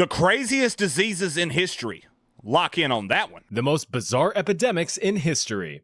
The craziest diseases in history. Lock in on that one. The most bizarre epidemics in history.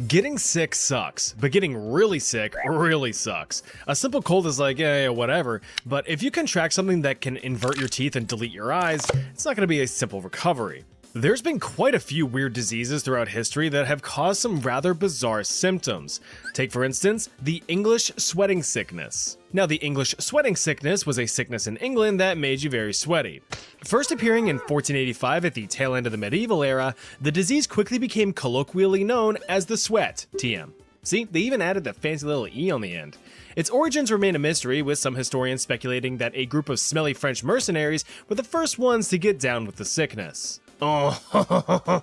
Getting sick sucks, but getting really sick really sucks. A simple cold is like, yeah, whatever, but if you contract something that can invert your teeth and delete your eyes, it's not going to be a simple recovery. There's been quite a few weird diseases throughout history that have caused some rather bizarre symptoms. Take, for instance, the English sweating sickness. Now, the English sweating sickness was a sickness in England that made you very sweaty. First appearing in 1485 at the tail end of the medieval era, the disease quickly became colloquially known as the sweat, TM. See, they even added the fancy little E on the end. Its origins remain a mystery, with some historians speculating that a group of smelly French mercenaries were the first ones to get down with the sickness. Oh,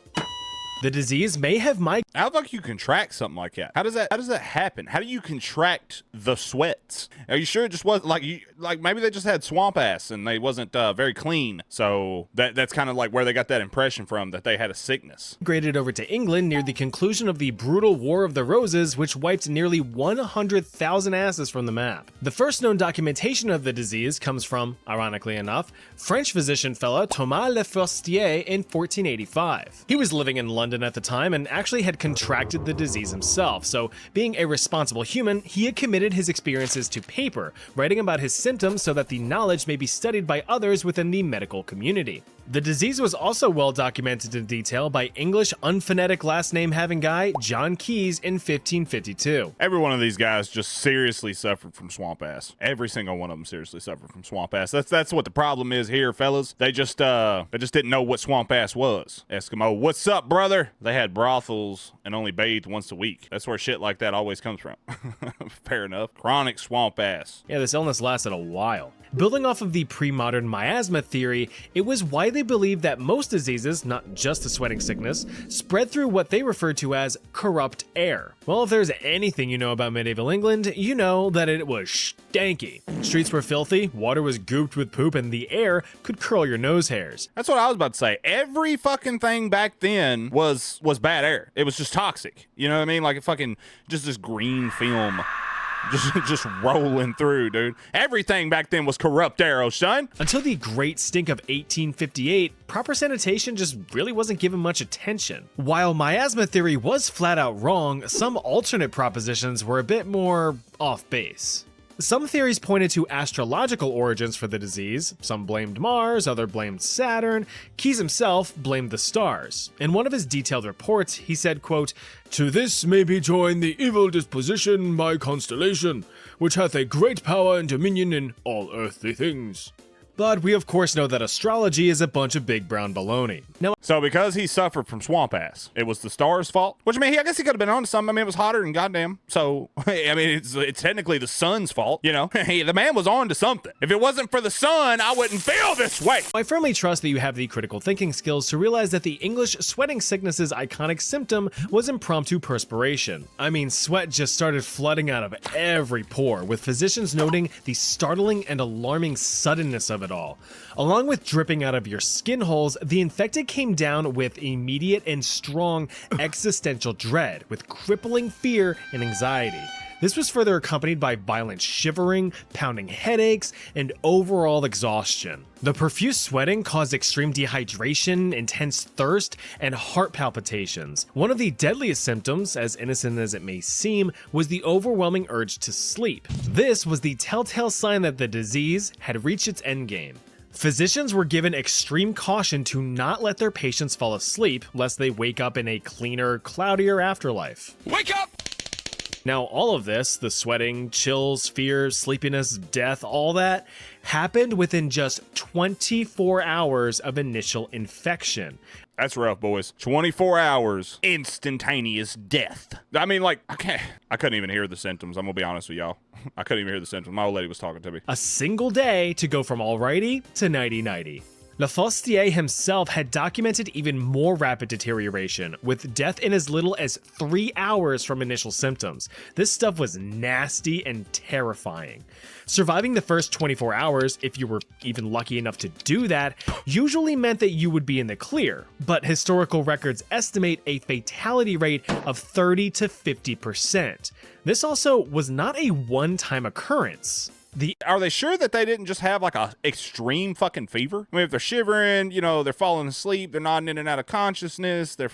the disease may have migrated. How the fuck you contract something like that? How does that happen? How do you contract the sweats? Are you sure it just wasn't like maybe they just had swamp ass and they wasn't very clean? So that's kind of like where they got that impression from, that they had a sickness. Migrated over to England near the conclusion of the brutal War of the Roses, which wiped nearly 100,000 asses from the map. The first known documentation of the disease comes from, ironically enough, French physician fella Thomas Le Forestier in 1485. He was living in London at the time and actually had contracted the disease himself, so being a responsible human, he had committed his experiences to paper, writing about his symptoms so that the knowledge may be studied by others within the medical community. The disease was also well documented in detail by English unphonetic last name having guy John Keys in 1552. Every one of these guys just seriously suffered from swamp ass. Every single one of them seriously suffered from swamp ass. That's what the problem is here, fellas. They just didn't know what swamp ass was. Eskimo, what's up, brother? They had brothels and only bathed once a week. That's where shit like that always comes from. Fair enough. Chronic swamp ass. Yeah, this illness lasted a while. Building off of the pre-modern miasma theory, it was widely believed that most diseases, not just the sweating sickness, spread through what they referred to as corrupt air. Well, if there's anything you know about medieval England, you know that it was stanky. Streets were filthy, water was gooped with poop, and the air could curl your nose hairs. That's what I was about to say. Every fucking thing back then was bad air. It was just toxic. You know what I mean? Like it fucking just this green film. Just rolling through, dude. Everything back then was corrupt air, oh son. Until the Great Stink of 1858, proper sanitation just really wasn't given much attention. While miasma theory was flat out wrong, some alternate propositions were a bit more off base. Some theories pointed to astrological origins for the disease. Some blamed Mars, others blamed Saturn. Keys himself blamed the stars. In one of his detailed reports, he said, quote, "To this may be joined the evil disposition by constellation, which hath a great power and dominion in all earthly things." But we of course know that astrology is a bunch of big brown baloney. Now, so because he suffered from swamp ass, it was the stars' fault? Which, I mean, I guess he could have been onto something. I mean, it was hotter than goddamn. So, I mean, it's technically the sun's fault, you know? The man was on to something. If it wasn't for the sun, I wouldn't feel this way. I firmly trust that you have the critical thinking skills to realize that the English sweating sickness's iconic symptom was impromptu perspiration. I mean, sweat just started flooding out of every pore, with physicians noting the startling and alarming suddenness of it all. Along with dripping out of your skin holes, the infected came down with immediate and strong existential dread, with crippling fear and anxiety. This was further accompanied by violent shivering, pounding headaches, and overall exhaustion. The profuse sweating caused extreme dehydration, intense thirst, and heart palpitations. One of the deadliest symptoms, as innocent as it may seem, was the overwhelming urge to sleep. This was the telltale sign that the disease had reached its endgame. Physicians were given extreme caution to not let their patients fall asleep, lest they wake up in a cleaner, cloudier afterlife. Wake up! Now, all of this, the sweating, chills, fear, sleepiness, death, all that, happened within just 24 hours of initial infection. That's rough, boys. 24 hours, instantaneous death. I mean, like, I couldn't even hear the symptoms. I'm gonna be honest with y'all. I couldn't even hear the symptoms. My old lady was talking to me. A single day to go from alrighty to nighty-nighty. Lafostier himself had documented even more rapid deterioration, with death in as little as 3 hours from initial symptoms. This stuff was nasty and terrifying. Surviving the first 24 hours, if you were even lucky enough to do that, usually meant that you would be in the clear, but historical records estimate a fatality rate of 30 to 50%. This also was not a one-time occurrence. Are they sure that they didn't just have like a extreme fucking fever? I mean, if they're shivering, you know, they're falling asleep, they're nodding in and out of consciousness, they're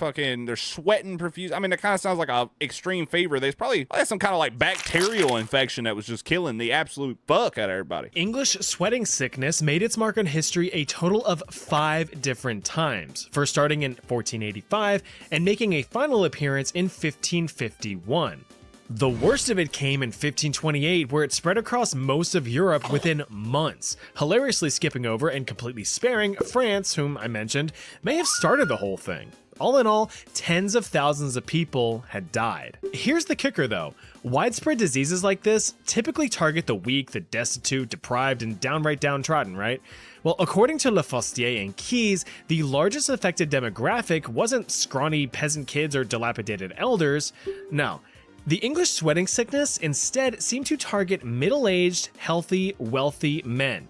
sweating profuse. I mean, it kind of sounds like a extreme fever. There's probably some kind of like bacterial infection that was just killing the absolute fuck out of everybody. English sweating sickness made its mark on history a total of 5 different times, first starting in 1485 and making a final appearance in 1551. The worst of it came in 1528, where it spread across most of Europe within months, hilariously skipping over and completely sparing France, whom I mentioned, may have started the whole thing. All in all, tens of thousands of people had died. Here's the kicker though, widespread diseases like this typically target the weak, the destitute, deprived, and downright downtrodden, right? Well, according to Lafostier and Keyes, the largest affected demographic wasn't scrawny peasant kids or dilapidated elders, no. The English sweating sickness instead seemed to target middle-aged, healthy, wealthy men.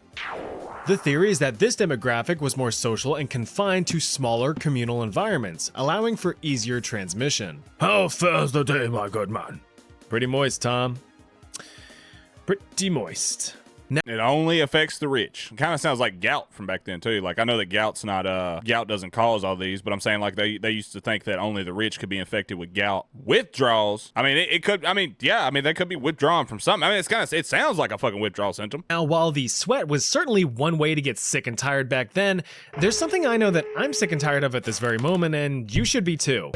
The theory is that this demographic was more social and confined to smaller communal environments, allowing for easier transmission. How fares the day, my good man? Pretty moist, Tom. Pretty moist. It only affects the rich. It kind of sounds like gout from back then too. Like I know that gout doesn't cause all these, but I'm saying like they used to think that only the rich could be infected with gout. Withdrawals. I mean, it could. I mean, yeah. I mean, they could be withdrawn from something. I mean, it sounds like a fucking withdrawal symptom. Now, while the sweat was certainly one way to get sick and tired back then, there's something I know that I'm sick and tired of at this very moment, and you should be too.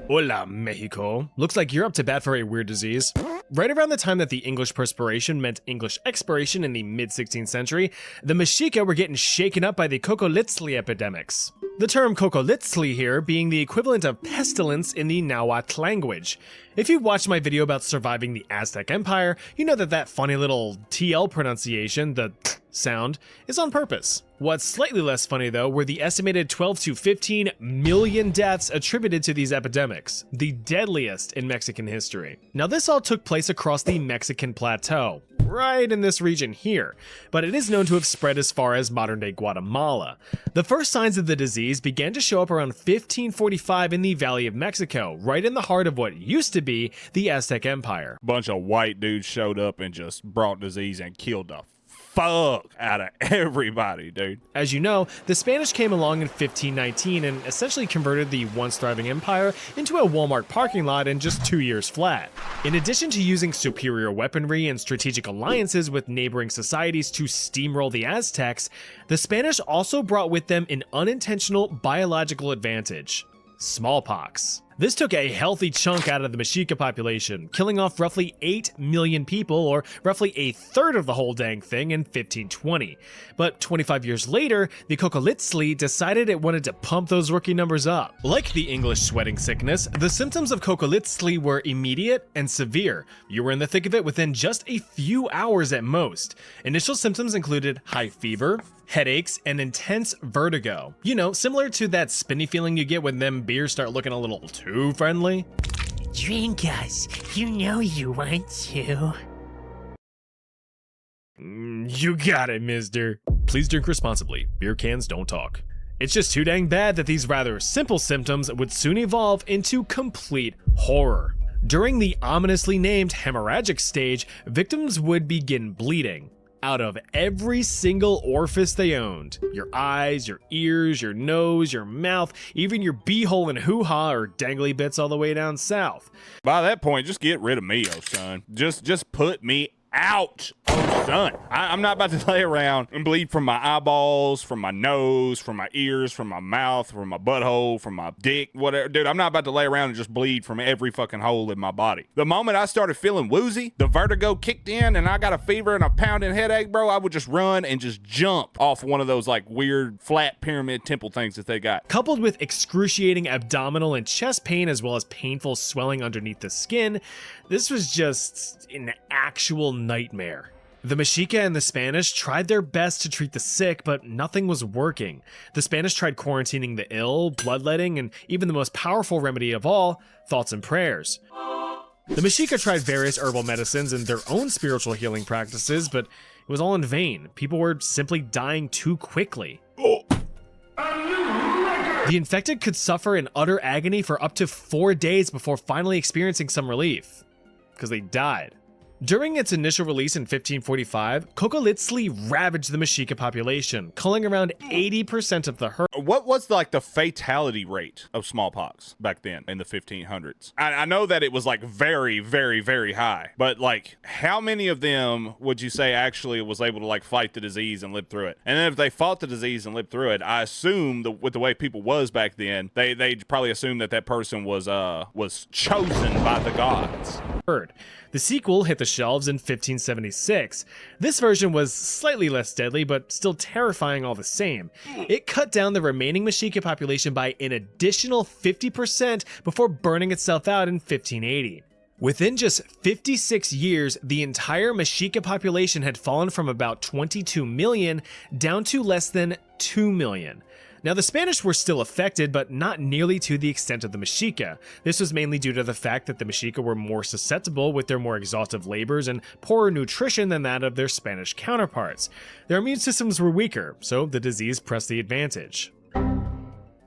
Hola, Mexico. Looks like you're up to bat for a weird disease. Right around the time that the English perspiration meant English expiration in the mid-16th century, the Mexica were getting shaken up by the Cocolitzli epidemics. The term Cocolitzli here being the equivalent of pestilence in the Nahuatl language. If you've watched my video about surviving the Aztec Empire, you know that funny little TL pronunciation, the sound, is on purpose. What's slightly less funny though were the estimated 12 to 15 million deaths attributed to these epidemics, the deadliest in Mexican history. Now this all took place across the Mexican plateau, right in this region here, but it is known to have spread as far as modern-day Guatemala. The first signs of the disease began to show up around 1545 in the Valley of Mexico, right in the heart of what used to be the Aztec Empire. Bunch of white dudes showed up and just brought disease and killed the fuck out of everybody, dude. As you know, the Spanish came along in 1519 and essentially converted the once thriving empire into a Walmart parking lot in just 2 years flat. In addition to using superior weaponry and strategic alliances with neighboring societies to steamroll the Aztecs, the Spanish also brought with them an unintentional biological advantage: smallpox. This took a healthy chunk out of the Mexica population, killing off roughly 8 million people, or roughly a third of the whole dang thing in 1520. But 25 years later, the Cocolitzli decided it wanted to pump those rookie numbers up. Like the English sweating sickness, the symptoms of Cocolitzli were immediate and severe. You were in the thick of it within just a few hours at most. Initial symptoms included high fever, headaches, and intense vertigo. You know, similar to that spinny feeling you get when them beers start looking a little too friendly. Drink us, you know you want to. You got it, mister. Please drink responsibly. Beer cans don't talk. It's just too dang bad that these rather simple symptoms would soon evolve into complete horror. During the ominously named hemorrhagic stage, victims would begin bleeding out of every single orifice they owned. Your eyes, your ears, your nose, your mouth, even your beehole and hoo-ha or dangly bits all the way down south. By that point, just get rid of me, oh son. Just put me out, oh son. I'm not about to lay around and bleed from my eyeballs, from my nose, from my ears, from my mouth, from my butthole, from my dick, whatever. Dude, I'm not about to lay around and just bleed from every fucking hole in my body. The moment I started feeling woozy, the vertigo kicked in and I got a fever and a pounding headache, bro, I would just run and just jump off one of those like weird flat pyramid temple things that they got. Coupled with excruciating abdominal and chest pain as well as painful swelling underneath the skin, this was just an actual nightmare. The Mexica and the Spanish tried their best to treat the sick, but nothing was working. The Spanish tried quarantining the ill, bloodletting, and even the most powerful remedy of all, thoughts and prayers. The Mexica tried various herbal medicines and their own spiritual healing practices, but it was all in vain. People were simply dying too quickly. The infected could suffer in utter agony for up to 4 days before finally experiencing some relief, because they died. During its initial release in 1545, Kokolitzli ravaged the Mexica population, culling around 80% of the herd. What was like the fatality rate of smallpox back then in the 1500s? I know that it was like very, very, very high, but like how many of them would you say actually was able to like fight the disease and live through it? And then if they fought the disease and lived through it, I assume with the way people was back then, they probably assumed that person was chosen by the gods. The sequel hit the shelves in 1576. This version was slightly less deadly, but still terrifying all the same. It cut down the remaining Mexica population by an additional 50% before burning itself out in 1580. Within just 56 years, the entire Mexica population had fallen from about 22 million down to less than 2 million. Now, the Spanish were still affected, but not nearly to the extent of the Mexica. This was mainly due to the fact that the Mexica were more susceptible with their more exhaustive labors and poorer nutrition than that of their Spanish counterparts. Their immune systems were weaker, so the disease pressed the advantage.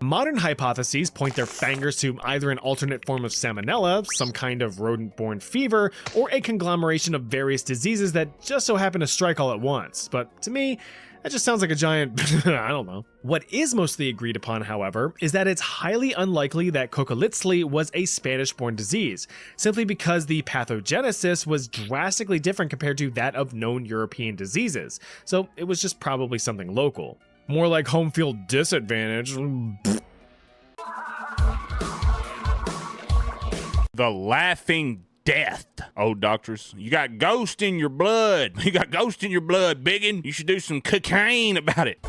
Modern hypotheses point their fingers to either an alternate form of salmonella, some kind of rodent-borne fever, or a conglomeration of various diseases that just so happen to strike all at once. But to me, that just sounds like a giant, I don't know. What is mostly agreed upon, however, is that it's highly unlikely that Kokolitzli was a Spanish-borne disease, simply because the pathogenesis was drastically different compared to that of known European diseases, so it was just probably something local. More like home field disadvantage. The laughing death. Oh, doctors, you got ghost in your blood. You got ghost in your blood, biggin. You should do some cocaine about it.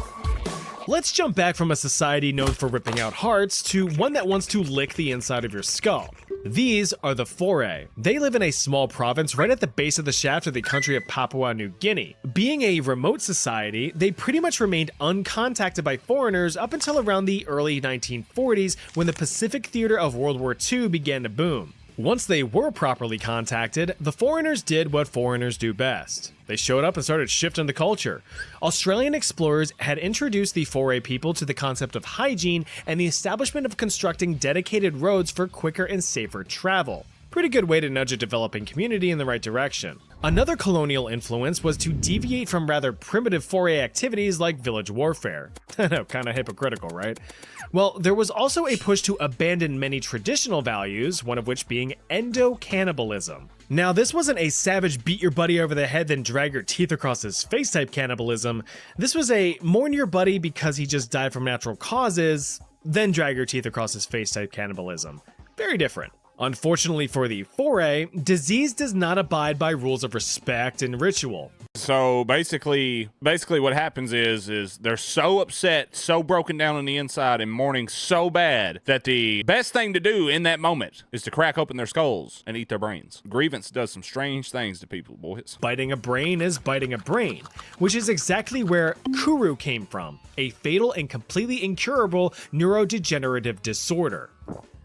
Let's jump back from a society known for ripping out hearts to one that wants to lick the inside of your skull. These are the Foray. They live in a small province right at the base of the shaft of the country of Papua New Guinea. Being a remote society, they pretty much remained uncontacted by foreigners up until around the early 1940s when the Pacific theater of World War II began to boom. Once they were properly contacted, the foreigners did what foreigners do best. They showed up and started shifting the culture. Australian explorers had introduced the Foray people to the concept of hygiene and the establishment of constructing dedicated roads for quicker and safer travel. Pretty good way to nudge a developing community in the right direction. Another colonial influence was to deviate from rather primitive Foray activities like village warfare. I know, kinda hypocritical, right? Well, there was also a push to abandon many traditional values, one of which being endo-cannibalism. Now, this wasn't a savage beat your buddy over the head then drag your teeth across his face type cannibalism. This was a mourn your buddy because he just died from natural causes, then drag your teeth across his face type cannibalism. Very different. Unfortunately for the Foray, disease does not abide by rules of respect and ritual. So basically what happens is they're so upset, so broken down on the inside and mourning so bad that the best thing to do in that moment is to crack open their skulls and eat their brains. Grievance does some strange things to people, boys. Biting a brain is biting a brain, which is exactly where Kuru came from, a fatal and completely incurable neurodegenerative disorder.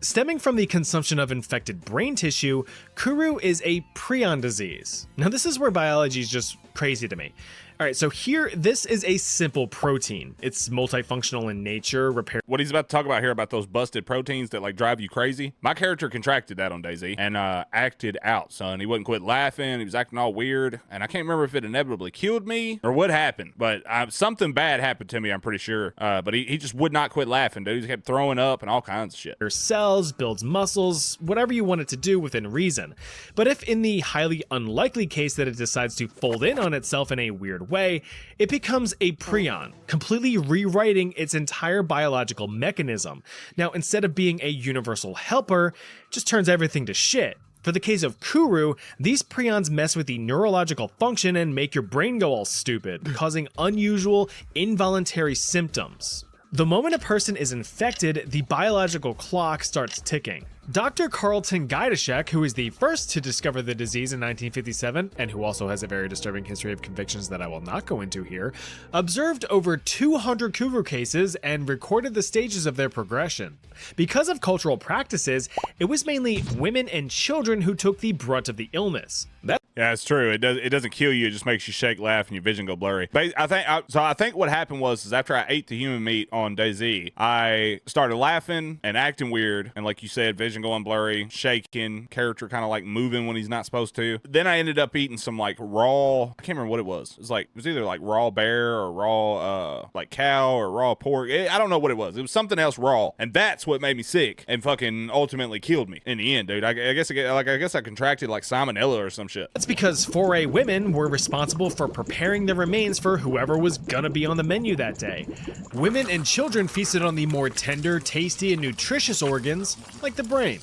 Stemming from the consumption of infected brain tissue, Kuru is a prion disease. Now this is where biology is just crazy to me. Alright, so here, this is a simple protein. It's multifunctional in nature, repair. What he's about to talk about here about those busted proteins that like drive you crazy. My character contracted that on DayZ and acted out, son. He wouldn't quit laughing. He was acting all weird. And I can't remember if it inevitably killed me or what happened, but something bad happened to me, I'm pretty sure. But he just would not quit laughing, dude. He kept throwing up and all kinds of shit. Your cells, builds muscles, whatever you want it to do within reason. But if in the highly unlikely case that it decides to fold in on itself in a weird way, it becomes a prion, completely rewriting its entire biological mechanism. Now, instead of being a universal helper, it just turns everything to shit. For the case of Kuru, these prions mess with the neurological function and make your brain go all stupid, causing unusual, involuntary symptoms. The moment a person is infected, the biological clock starts ticking. Dr. Carlton Gajdusek, who is the first to discover the disease in 1957, and who also has a very disturbing history of convictions that I will not go into here, observed over 200 kuru cases and recorded the stages of their progression. Because of cultural practices, it was mainly women and children who took the brunt of the illness. Yeah, it's true. It doesn't kill you. It just makes you shake, laugh, and your vision go blurry. But I think what happened was after I ate the human meat on day Z, I started laughing and acting weird, and like you said, vision going blurry, shaking, character kind of like moving when he's not supposed to. Then I ended up eating some like raw. I can't remember what it was. It was either like raw bear or raw like cow or raw pork. I don't know what it was. It was something else raw, and that's what made me sick and fucking ultimately killed me in the end, dude. I guess I contracted like salmonella or some shit. That's because 4A women were responsible for preparing the remains for whoever was gonna be on the menu that day. Women and children feasted on the more tender, tasty, and nutritious organs, like the brain.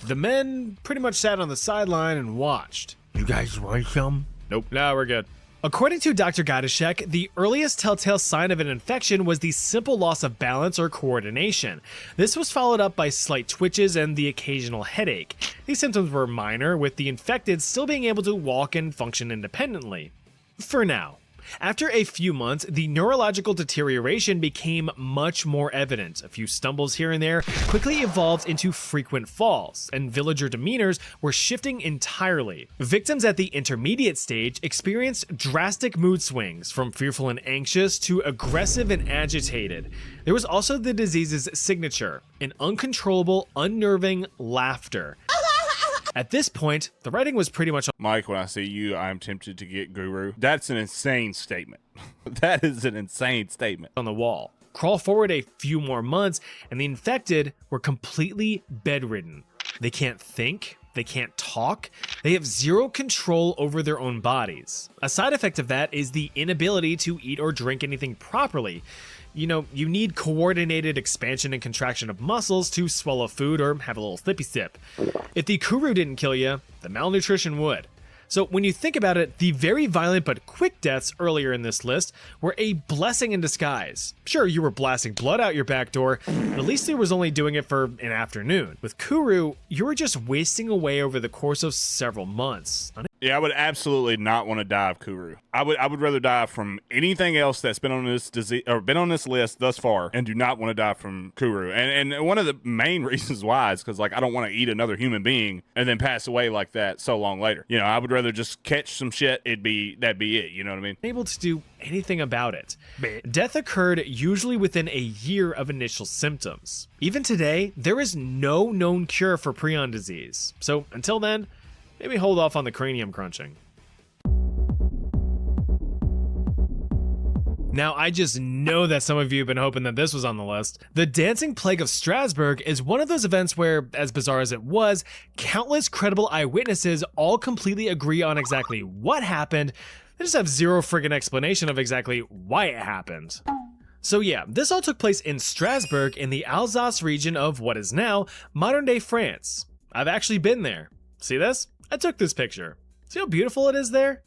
The men pretty much sat on the sideline and watched. You guys want some? Nope. No, we're good. According to Dr. Gajdusek, the earliest telltale sign of an infection was the simple loss of balance or coordination. This was followed up by slight twitches and the occasional headache. These symptoms were minor, with the infected still being able to walk and function independently. For now. After a few months, the neurological deterioration became much more evident. A few stumbles here and there quickly evolved into frequent falls, and villager demeanors were shifting entirely. Victims at the intermediate stage experienced drastic mood swings, from fearful and anxious to aggressive and agitated. There was also the disease's signature, an uncontrollable, unnerving laughter. At this point, the writing was pretty much... Mike, when I see you, I'm tempted to get guru. That's an insane statement. That is an insane statement. ...on the wall. Crawl forward a few more months, and the infected were completely bedridden. They can't think, they can't talk, they have zero control over their own bodies. A side effect of that is the inability to eat or drink anything properly. You know, you need coordinated expansion and contraction of muscles to swallow food or have a little sippy sip. If the kuru didn't kill you, the malnutrition would. So when you think about it, the very violent but quick deaths earlier in this list were a blessing in disguise. Sure, you were blasting blood out your back door, but at least they was only doing it for an afternoon. With kuru, you were just wasting away over the course of several months. Yeah, I would absolutely not want to die of kuru. I would rather die from anything else that's been on this disease or been on this list thus far, and do not want to die from kuru. And one of the main reasons why is because like I don't want to eat another human being and then pass away like that so long later. You know, I would rather just catch some shit. That'd be it. You know what I mean? Able to do anything about it. Death occurred usually within a year of initial symptoms. Even today, there is no known cure for prion disease. So until then, maybe hold off on the cranium crunching. Now, I just know that some of you have been hoping that this was on the list. The Dancing Plague of Strasbourg is one of those events where, as bizarre as it was, countless credible eyewitnesses all completely agree on exactly what happened. They just have zero friggin' explanation of exactly why it happened. So yeah, this all took place in Strasbourg in the Alsace region of what is now modern-day France. I've actually been there. See this? I took this picture. See how beautiful it is there?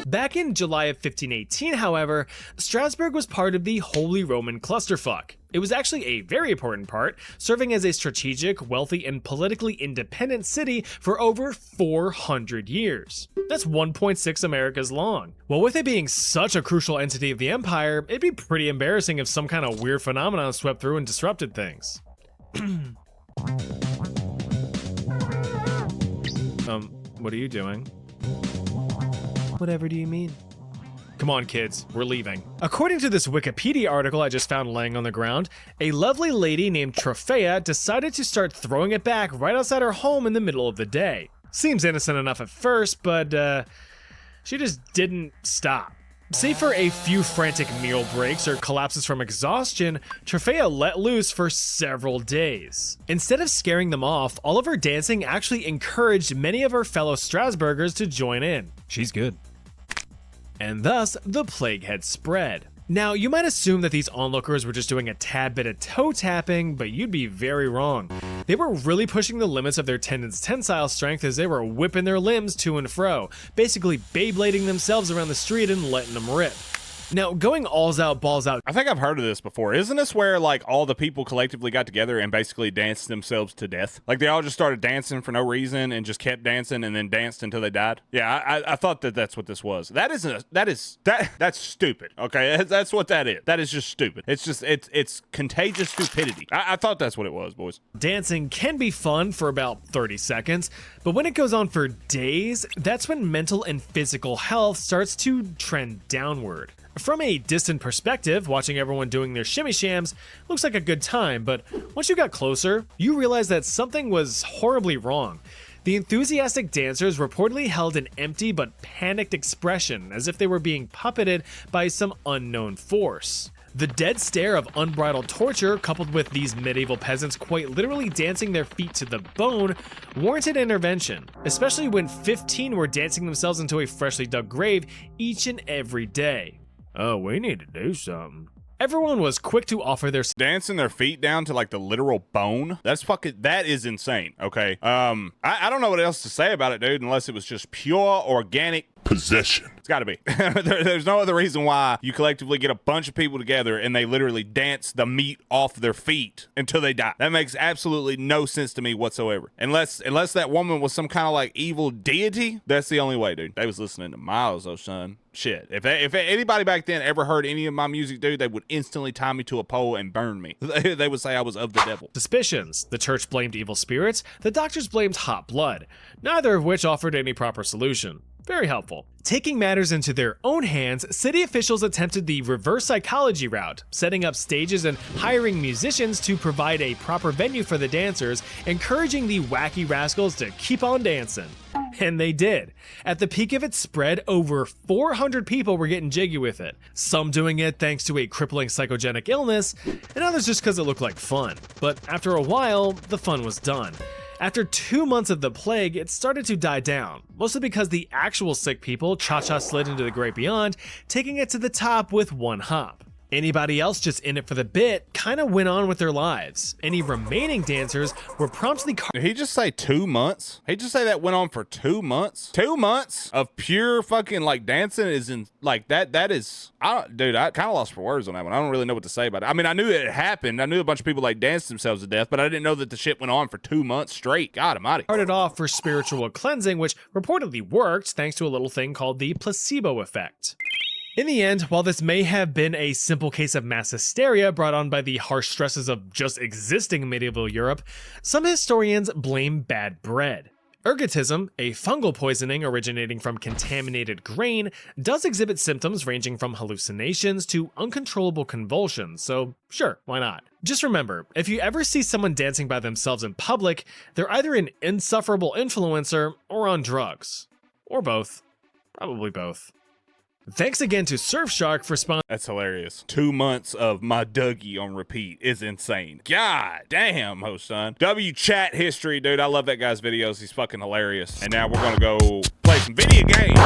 Back in July of 1518, however, Strasbourg was part of the Holy Roman Clusterfuck. It was actually a very important part, serving as a strategic, wealthy, and politically independent city for over 400 years. That's 1.6 Americas long. Well, with it being such a crucial entity of the empire, it'd be pretty embarrassing if some kind of weird phenomenon swept through and disrupted things. What are you doing? Whatever do you mean? Come on, kids, we're leaving. According to this Wikipedia article I just found laying on the ground, a lovely lady named Tropea decided to start throwing it back right outside her home in the middle of the day. Seems innocent enough at first, but she just didn't stop. Save for a few frantic meal breaks or collapses from exhaustion, Tropea let loose for several days. Instead of scaring them off, all of her dancing actually encouraged many of her fellow Strasburgers to join in. She's good. And thus, the plague had spread. Now, you might assume that these onlookers were just doing a tad bit of toe tapping, but you'd be very wrong. They were really pushing the limits of their tendons' tensile strength as they were whipping their limbs to and fro, basically Beyblading themselves around the street and letting them rip. Now, going alls out, balls out, I think I've heard of this before. Isn't this where like all the people collectively got together and basically danced themselves to death? Like they all just started dancing for no reason and just kept dancing and then danced until they died? Yeah, I thought that's what this was. That's stupid. Okay, that's what that is. That is just stupid. It's contagious stupidity. I thought that's what it was, boys. dancing can be fun for about 30 seconds, but when it goes on for days, that's when mental and physical health starts to trend downward. From a distant perspective, watching everyone doing their shimmy shams looks like a good time, but once you got closer, you realized that something was horribly wrong. The enthusiastic dancers reportedly held an empty but panicked expression, as if they were being puppeted by some unknown force. The dead stare of unbridled torture, coupled with these medieval peasants quite literally dancing their feet to the bone, warranted intervention, especially when 15 were dancing themselves into a freshly dug grave each and every day. Oh, we need to do something. Everyone was quick to offer their Dancing their feet down to like the literal bone. That is insane. Okay. I don't know what else to say about it, dude, unless it was just pure organic possession. It's got to be. There's no other reason why you collectively get a bunch of people together and they literally dance the meat off their feet until they die. That makes absolutely no sense to me whatsoever. Unless that woman was some kind of like evil deity, that's the only way, dude. They was listening to Miles, oh son. Shit. If anybody back then ever heard any of my music, dude, they would instantly tie me to a pole and burn me. They would say I was of the devil. suspicions. The church blamed evil spirits, the doctors blamed hot blood, neither of which offered any proper solution. Very helpful. Taking matters into their own hands, city officials attempted the reverse psychology route, setting up stages and hiring musicians to provide a proper venue for the dancers, encouraging the wacky rascals to keep on dancing. And they did. At the peak of its spread, over 400 people were getting jiggy with it. Some doing it thanks to a crippling psychogenic illness, and others just because it looked like fun. But after a while, the fun was done. After 2 months of the plague, it started to die down, mostly because the actual sick people cha-cha slid into the great beyond, taking it to the top with one hop. Anybody else just in it for the bit kinda went on with their lives. Any remaining dancers were promptly Did he just say 2 months? He just say that went on for 2 months? 2 months of pure fucking like dancing is in like that is, I kind of lost for words on that one. I don't really know what to say about it. I mean, I knew it happened. I knew a bunch of people like danced themselves to death, but I didn't know that the shit went on for 2 months straight. God almighty. started off for spiritual cleansing, which reportedly worked thanks to a little thing called the placebo effect. In the end, while this may have been a simple case of mass hysteria brought on by the harsh stresses of just existing in medieval Europe, some historians blame bad bread. Ergotism, a fungal poisoning originating from contaminated grain, does exhibit symptoms ranging from hallucinations to uncontrollable convulsions, so sure, why not? Just remember, if you ever see someone dancing by themselves in public, they're either an insufferable influencer or on drugs. Or both. Probably both. Thanks again to Surfshark for sponsoring. That's hilarious. 2 months of my Dougie on repeat is insane. God damn, ho son. W chat history, dude. I love that guy's videos. He's fucking hilarious. And now we're gonna go play some video games.